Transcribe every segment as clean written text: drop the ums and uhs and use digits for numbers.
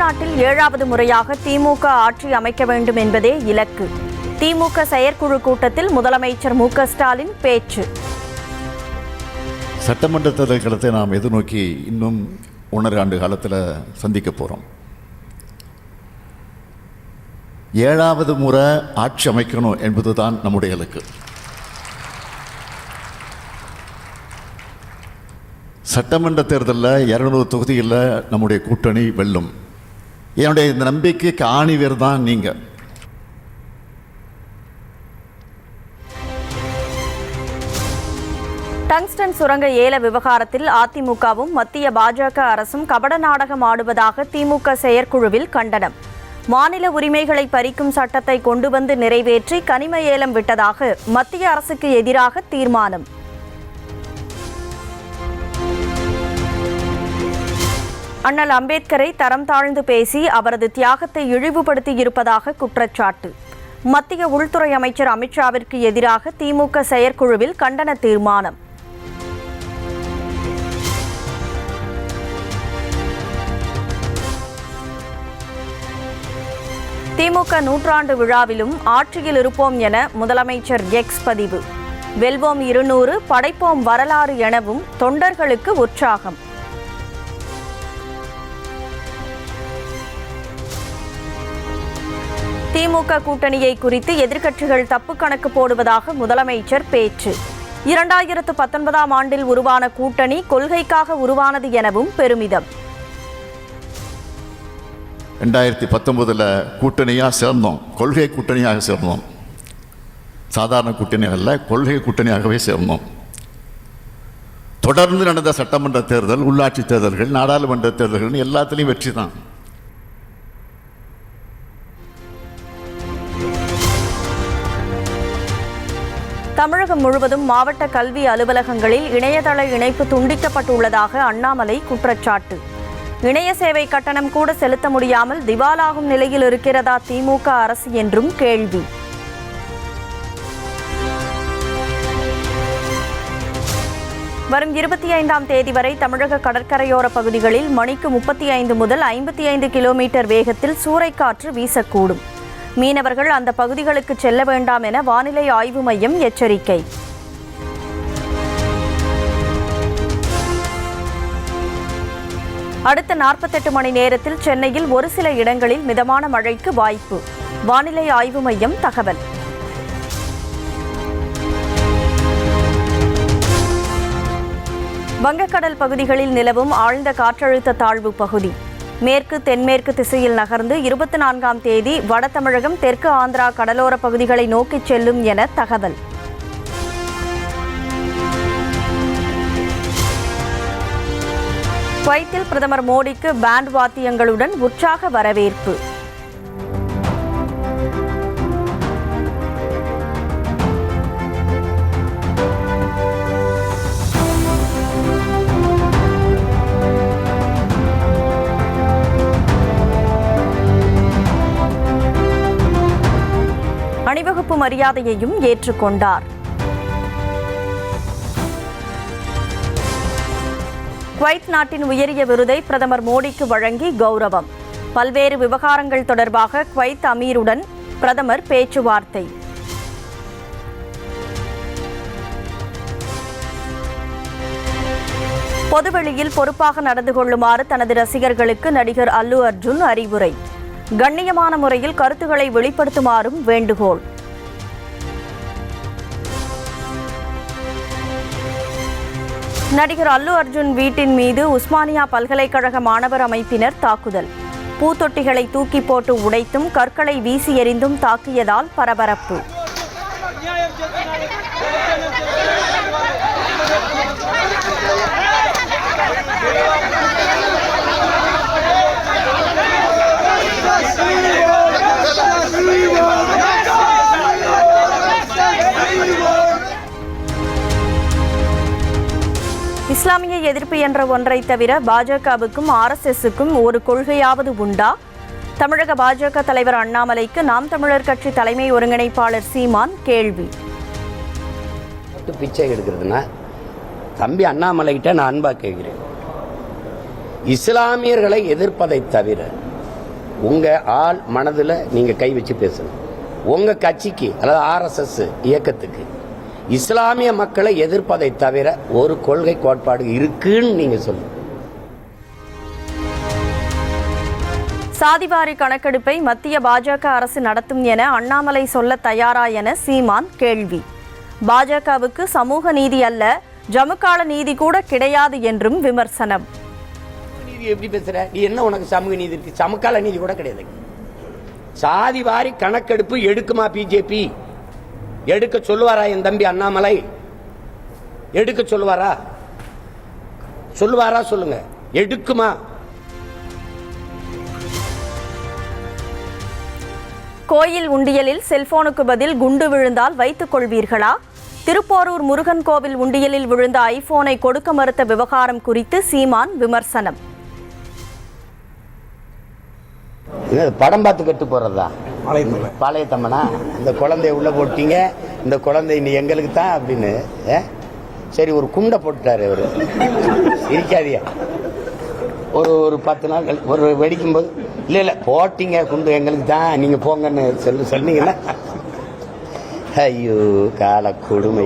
தமிழ்நாட்டில் 7வது முறையாக திமுக ஆட்சி அமைக்க வேண்டும் என்பதே இலக்கு. திமுக செயற்குழு கூட்டத்தில் முதலமைச்சர் மு.க.ஸ்டாலின் பேச்சு. சட்டமன்ற தேர்தல் காலத்தை நாம் எதிர்நோக்கி இன்னும் 1.5 ஆண்டு காலத்தில் சந்திக்க போகிறோம். 7வது முறை ஆட்சி அமைக்கணும் என்பதுதான் நம்முடைய இலக்கு. சட்டமன்ற தேர்தலில் 200 தொகுதியில் நம்முடைய கூட்டணி வெல்லும். என்னுடைய இந்த நம்பிக்கைக்கு ஆணிவேர் தான் நீங்கள். டங்ஸ்டன் சுரங்க ஏல விவகாரத்தில் அதிமுகவும் மத்திய பாஜக அரசும் கபட நாடகம் ஆடுவதாக திமுக செயற்குழுவில் கண்டனம். மாநில உரிமைகளை பறிக்கும் சட்டத்தை கொண்டு வந்து நிறைவேற்றி கனிம ஏலம் விட்டதாக மத்திய அரசுக்கு எதிராக தீர்மானம். அண்ணல் அம்பேத்கரை தரம் தாழ்ந்து பேசி அவரது தியாகத்தை இழிவுபடுத்தியிருப்பதாக குற்றச்சாட்டு. மத்திய உள்துறை அமைச்சர் அமித்ஷாவிற்கு எதிராக திமுக செயற்குழுவில் கண்டன தீர்மானம். திமுக 100ஆண்டு விழாவிலும் ஆட்சியில் இருப்போம் என முதலமைச்சர் எக்ஸ் பதிவு. வெல்வோம் 200, படைப்போம் வரலாறு எனவும் தொண்டர்களுக்கு உற்சாகம். திமுக கூட்டணியை குறித்து எதிர்க்கட்சிகள் தப்பு கணக்கு போடுவதாக முதலமைச்சர் பேச்சு. 2019ஆம் ஆண்டில் உருவான கூட்டணி கொள்கைக்காக உருவானது எனவும் பெருமிதம். 2019 கூட்டணியாக சேர்ந்தோம், கொள்கை கூட்டணியாக சேர்ந்தோம். சாதாரண கூட்டணியாக அல்ல, கொள்கை கூட்டணியாகவே சேர்ந்தோம். தொடர்ந்து நடந்த சட்டமன்ற தேர்தல், உள்ளாட்சி தேர்தல்கள், நாடாளுமன்ற தேர்தல்கள் எல்லாத்துலேயும் வெற்றி தான். தமிழகம் முழுவதும் மாவட்ட கல்வி அலுவலகங்களில் இணையதள இணைப்பு துண்டிக்கப்பட்டுள்ளதாக அண்ணாமலை குற்றச்சாட்டு. இணைய சேவை கட்டணம் கூட செலுத்த முடியாமல் திவாலாகும் நிலையில் இருக்கிறதா திமுக அரசு என்றும் கேள்வி. வரும் 25ஆம் தேதி வரை தமிழக கடற்கரையோர பகுதிகளில் மணிக்கு 35 முதல் 55 கிலோமீட்டர் வேகத்தில் சூறைக்காற்று வீசக்கூடும். மீனவர்கள் அந்த பகுதிகளுக்கு செல்ல வேண்டாம் என வானிலை ஆய்வு மையம் எச்சரிக்கை. அடுத்த 48 மணி நேரத்தில் சென்னையில் ஒரு சில இடங்களில் மிதமான மழைக்கு வாய்ப்பு. வானிலை ஆய்வு மையம் தகவல். வங்கக்கடல் பகுதிகளில் நிலவும் ஆழ்ந்த காற்றழுத்த தாழ்வு பகுதி மேற்கு தென்மேற்கு திசையில் நகர்ந்து 24ஆம் தேதி வட தமிழகம், தெற்கு ஆந்திரா கடலோர பகுதிகளை நோக்கிச் செல்லும் என தகவல். குவைத்தில் பிரதமர் மோடிக்கு பேண்ட் வாத்தியங்களுடன் உற்சாக வரவேற்பு. அணிவகுப்பு மரியாதையையும் ஏற்றுக்கொண்டார். குவைத் நாட்டின் உயரிய விருதை பிரதமர் மோடிக்கு வழங்கி கௌரவம். பல்வேறு விவகாரங்கள் தொடர்பாக குவைத் அமீருடன் பிரதமர் பேச்சுவார்த்தை. பொதுவெளியில் பொறுப்பாக நடந்து கொள்ளுமாறு தனது ரசிகர்களுக்கு நடிகர் அல்லு அர்ஜுன் அறிவுரை. கண்ணியமான முறையில் கருத்துக்களை வெளிப்படுத்துமாறும் வேண்டுகோள். நடிகர் அல்லு அர்ஜுன் வீட்டின் மீது உஸ்மானியா பல்கலைக்கழக மாணவர் அமைப்பினர் தாக்குதல். பூத்தொட்டிகளை தூக்கி போட்டு உடைத்தும் கற்களை வீசி எறிந்தும் தாக்கியதால் பரபரப்பு. இஸ்லாமிய எதிர்ப்பு என்ற ஒன்றை தவிர பாஜகவுக்கும் RSSக்கும் ஒரு கொள்கையாவது உண்டா? தமிழக பாஜக தலைவர் அண்ணாமலைக்கு நாம் தமிழர் கட்சி தலைமை ஒருங்கிணைப்பாளர் சீமான் கேள்வி. பிச்சை எடுக்கிறதுனா தம்பி அண்ணாமலைகிட்ட நான் அன்பா கேட்கிறேன். இஸ்லாமியர்களை எதிர்ப்பதை தவிர உங்கள் ஆள் மனதில் நீங்கள் கை வச்சு பேசணும். உங்கள் கட்சிக்கு அதாவது ஆர்எஸ்எஸ் இயக்கத்துக்கு இஸ்லாமிய மக்களை எதிர்ப்பதை தவிர ஒரு கொள்கை கோட்பாடு இருக்குன்னு நீங்கள் சொல்லுங்கள். சாதிவாரி கணக்கெடுப்பை மத்திய பாஜக அரசு நடத்தும் என அண்ணாமலை சொல்ல தயாரா என சீமான் கேள்வி. பாஜகவுக்கு சமூக நீதி அல்ல, ஜமுக்கால நீதி கூட கிடையாது என்றும் விமர்சனம். நீதி எப்படி பேசுற? நீ என்ன உனக்கு சமூக நீதி இருக்கு? சமகால நீதி கூட கிடையாது. சாதிவாரி கணக்கெடுப்பு எடுக்குமா பிஜேபி? எடுக்க சொல்லுவாரா என் தம்பி அண்ணாமலை? எடுக்க சொல்லுவாரா? சொல்லுங்க. எடுக்குமா? கோயில் உண்டியலில் செல்போனுக்கு பதில் குண்டு விழுந்தால் வைத்துக் கொள்வீர்களா? திருப்போரூர் முருகன் கோவில் உண்டியலில் விழுந்த ஐபோனை கொடுக்க மறுத்த விவகாரம் குறித்து சீமான் விமர்சனம். படம் பார்த்து கட்டு போறதா? பாளையத்தம்மனா? இந்த குழந்தைய உள்ள போட்டீங்க, இந்த குழந்தை நீ எங்களுக்கு தான் அப்படின்னு. சரி, ஒரு குண்டை போட்டுட்டாரு அவரு. இருக்காதியா? ஒரு 10 நாள் ஒரு வெடிக்கும் போது இல்ல போட்டீங்க குண்டு எங்களுக்கு தான், நீங்க போங்கன்னு சொன்னீங்கன்னா ஐயோ கால கொடுமை.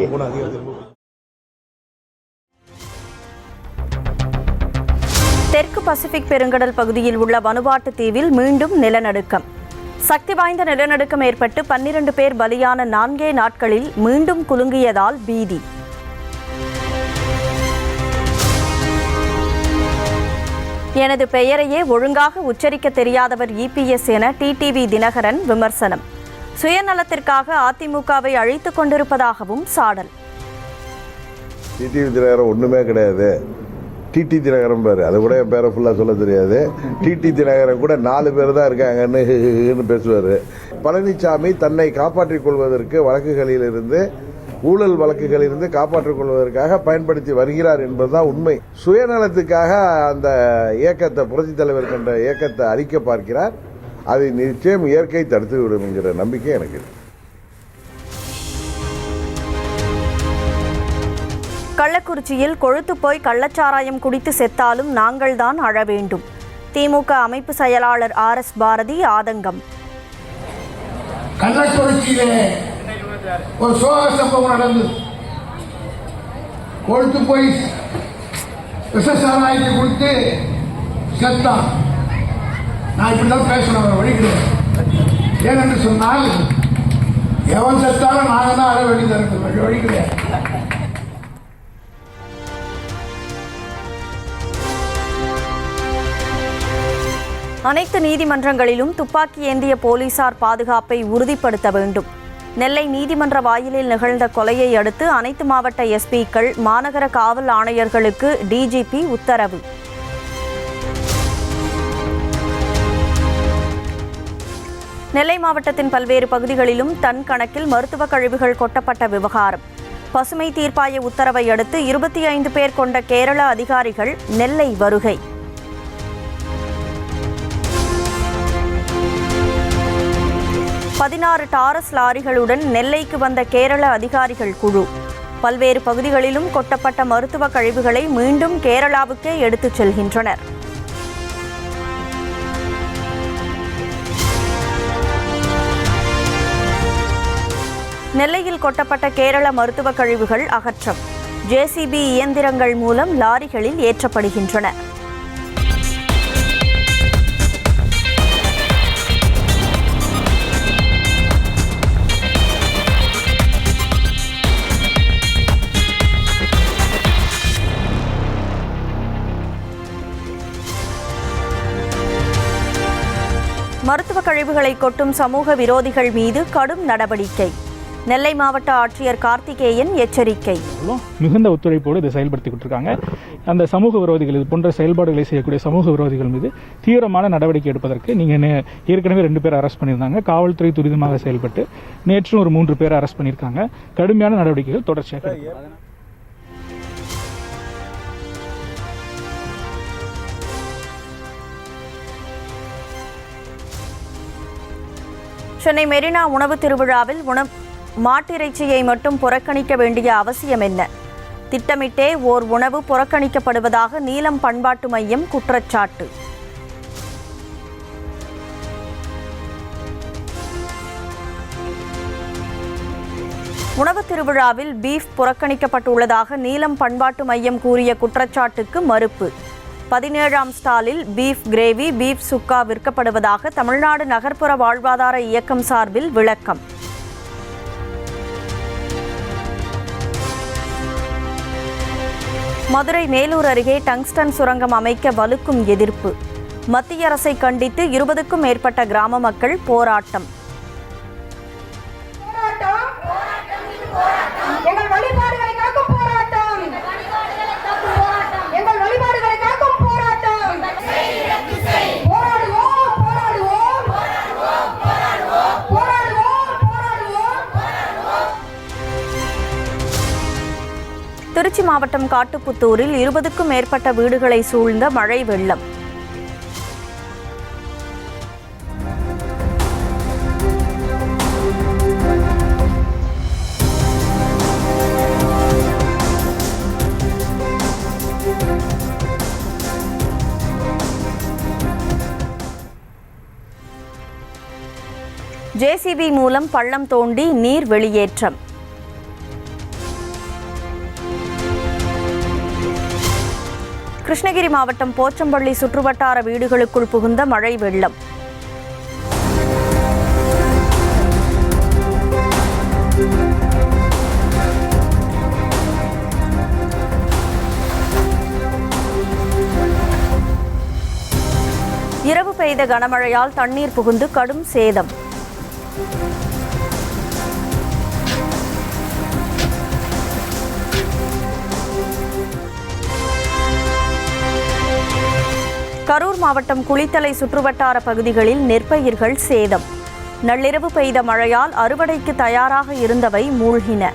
தெற்கு பசிபிக் பெருங்கடல் பகுதியில் உள்ள வனுவாட்டு தீவில் மீண்டும் நிலநடுக்கம். சக்தி வாய்ந்த நிலநடுக்கம் ஏற்பட்டு 12 பேர் பலியான 4 நாட்களில் மீண்டும் குலுங்கியதால் பீதி. எனது பெயரையே ஒழுங்காக உச்சரிக்க தெரியாதவர் இபிஎஸ் என டிடிவி தினகரன் விமர்சனம். சுயநலத்திற்காக அதிமுகவை அழித்துக் கொண்டிருப்பதாகவும் சாடல். டிடிவி தினகரன் ஒண்ணுமே கிடையாது. டிடி தினகரன் பேரு, அது கூட என் பேரை ஃபுல்லா சொல்ல தெரியாது. டிடி தினகரன் கூட 4 பேர் தான் இருக்காங்கன்னு பேசுவாரு. பழனிசாமி தன்னை காப்பாற்றிக் கொள்வதற்கு வழக்குகளிலிருந்து, ஊழல் வழக்குகளிலிருந்து காப்பாற்றிக் கொள்வதற்காக பயன்படுத்தி வருகிறார் என்பதுதான் உண்மை. சுயநலத்துக்காக அந்த இயக்கத்தை, புரட்சித் தலைவர் கண்ட இயக்கத்தை அழிக்க பார்க்கிறார். அதை நிச்சயம் இயற்கை தடுத்து விடும் என்கிற நம்பிக்கை எனக்கு இருக்கு. கள்ளக்குறிச்சியில் கொழுத்து போய் கள்ளச்சாராயம் குடித்து செத்தாலும் நாங்கள் தான் அழ வேண்டும். திமுக அமைப்பு செயலாளர் RS பாரதி ஆதங்கம். கள்ளக்குறிச்சியிலே ஒரு சோக சம்பவம் நடந்தது. கொழுத்து போய் விஷசாராயத்தை குடித்து செத்தான். நான் இப்படிதான் பேசணும், வழிகிறேன். ஏனென்று சொன்னால் எவன் செத்தாலும் நாங்கள் தான் அழ வேண்டியது வழிகிறேன். அனைத்து நீதிமன்றங்களிலும் துப்பாக்கி ஏந்திய போலீசார் பாதுகாப்பை உறுதிப்படுத்த வேண்டும். நெல்லை நீதிமன்ற வாயிலில் நிகழ்ந்த கொலையை அடுத்து அனைத்து மாவட்ட எஸ்பிக்கள், மாநகர காவல் ஆணையர்களுக்கு டிஜிபி உத்தரவு. நெல்லை மாவட்டத்தின் பல்வேறு பகுதிகளிலும் டன் கணக்கில் மருத்துவ கழிவுகள் கொட்டப்பட்ட விவகாரம். பசுமை தீர்ப்பாய உத்தரவை அடுத்து 25 பேர் கொண்ட கேரள அதிகாரிகள் நெல்லை வருகை. பதினாறு டாரஸ் லாரிகளுடன் நெல்லைக்கு வந்த கேரள அதிகாரிகள் குழு. பல்வேறு பகுதிகளிலும் கொட்டப்பட்ட மருத்துவ கழிவுகளை மீண்டும் கேரளாவுக்கே எடுத்துச் செல்கின்றனர். நெல்லையில் கொட்டப்பட்ட கேரள மருத்துவ கழிவுகள் அகற்றம். ஜேசிபி இயந்திரங்கள் மூலம் லாரிகளில் ஏற்றப்படுகின்றன. மருத்துவ கழிவுகளை கொட்டும் சமூக விரோதிகள் மீது கடும் நடவடிக்கை. நெல்லை மாவட்ட ஆட்சியர் கார்த்திகேயன் எச்சரிக்கை. மிகுந்த ஒத்துழைப்போடு இதை செயல்படுத்திக்கிட்டு இருக்காங்க. அந்த சமூக விரோதிகள், இது போன்ற செயல்பாடுகளை செய்யக்கூடிய சமூக விரோதிகள் மீது தீவிரமான நடவடிக்கை எடுப்பதற்கு நீங்கள் ஏற்கனவே 2 பேர் அரெஸ்ட் பண்ணியிருந்தாங்க. காவல்துறை துரிதமாக செயல்பட்டு நேற்றும் ஒரு 3 பேரை அரெஸ்ட் பண்ணியிருக்காங்க. கடுமையான நடவடிக்கைகள் தொடர்ச்சியாக. சென்னை மெரினா உணவு திருவிழாவில் மாட்டிறைச்சியை மட்டும் புறக்கணிக்க வேண்டிய அவசியம் என்ன? திட்டமிட்டே ஓர் உணவு புறக்கணிக்கப்படுவதாக நீலம் பண்பாட்டு மையம் குற்றச்சாட்டு. உணவு திருவிழாவில் பீஃப் புறக்கணிக்கப்பட்டுள்ளதாக நீலம் பண்பாட்டு மையம் கூறிய குற்றச்சாட்டுக்கு மறுப்பு. 17ஆம் ஸ்டாலில் பீஃப் கிரேவி, பீஃப் சுக்கா விற்கப்படுவதாக தமிழ்நாடு நகர்ப்புற வாழ்வாதார இயக்கம் சார்பில் விளக்கம். மதுரை மேலூர் அருகே டங்ஸ்டன் சுரங்கம் அமைக்க வலுக்கும் எதிர்ப்பு. மத்திய அரசை கண்டித்து 20க்கும் மேற்பட்ட கிராம மக்கள் போராட்டம். திருச்சி மாவட்டம் காட்டுப்புத்தூரில் 20க்கும் மேற்பட்ட வீடுகளை சூழ்ந்த மழை வெள்ளம். ஜேசிபி மூலம் பள்ளம் தோண்டி நீர் வெளியேற்றம். கிருஷ்ணகிரி மாவட்டம் போச்சம்பள்ளி சுற்றுவட்டார வீடுகளுக்குள் புகுந்த மழை வெள்ளம். இரவு பெய்த கனமழையால் தண்ணீர் புகுந்து கடும் சேதம். கரூர் மாவட்டம் குளித்தலை சுற்றுவட்டார பகுதிகளில் நெற்பயிர்கள் சேதம். நள்ளிரவு பெய்த மழையால் அறுவடைக்கு தயாராக இருந்தவை மூழ்கின.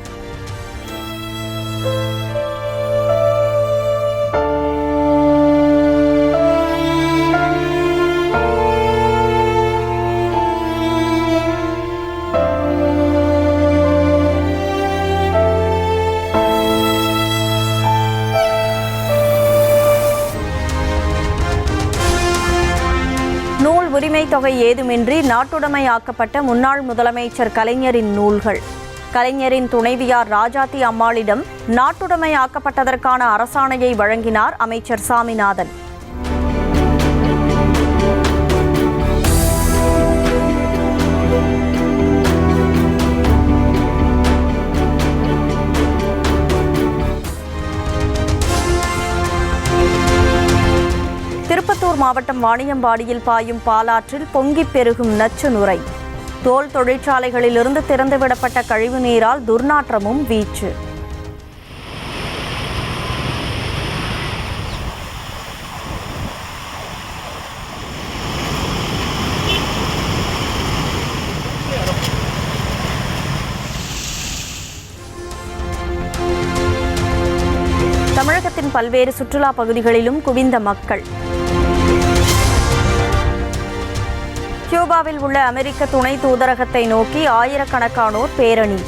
உரிமை தொகை ஏதுமின்றி நாட்டுடைமையாக்கப்பட்ட முன்னாள் முதலமைச்சர் கலைஞரின் நூல்கள். கலைஞரின் துணைவியார் ராஜாத்தி அம்மாளிடம் நாட்டுடைமையாக்கப்பட்டதற்கான அரசாணையை வழங்கினார் அமைச்சர் சாமிநாதன். திருப்பத்தூர் மாவட்டம் வாணியம்பாடியில் பாயும் பாலாற்றில் பொங்கிப் பெருகும் நச்சு நுரை. தோல் தொழிற்சாலைகளிலிருந்து திறந்துவிடப்பட்ட கழிவு நீரால் துர்நாற்றமும் வீச்சு. தமிழகத்தின் பல்வேறு சுற்றுலா பகுதிகளிலும் குவிந்த மக்கள். கியூபாவில் உள்ள அமெரிக்க துணை தூதரகத்தை நோக்கி ஆயிரக்கணக்கானோர் பேரணி.